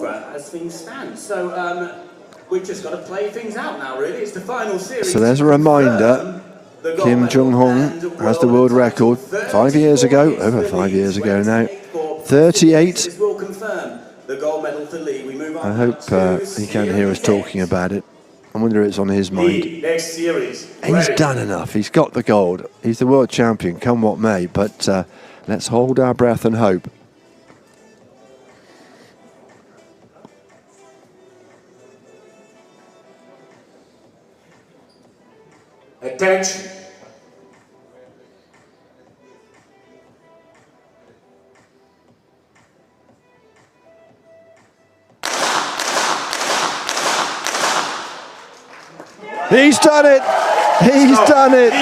over as things stand. So we've just got to play things out now, really. It's the final series. So there's a reminder. Kim Yuehong has the world record 5 years ago, over 5 years ago now. 38. I hope he can hear us talking about it. I wonder if it's on his mind. He's done enough. He's got the gold. He's the world champion, come what may. But let's hold our breath and hope. Attention. He's done it! He's done it!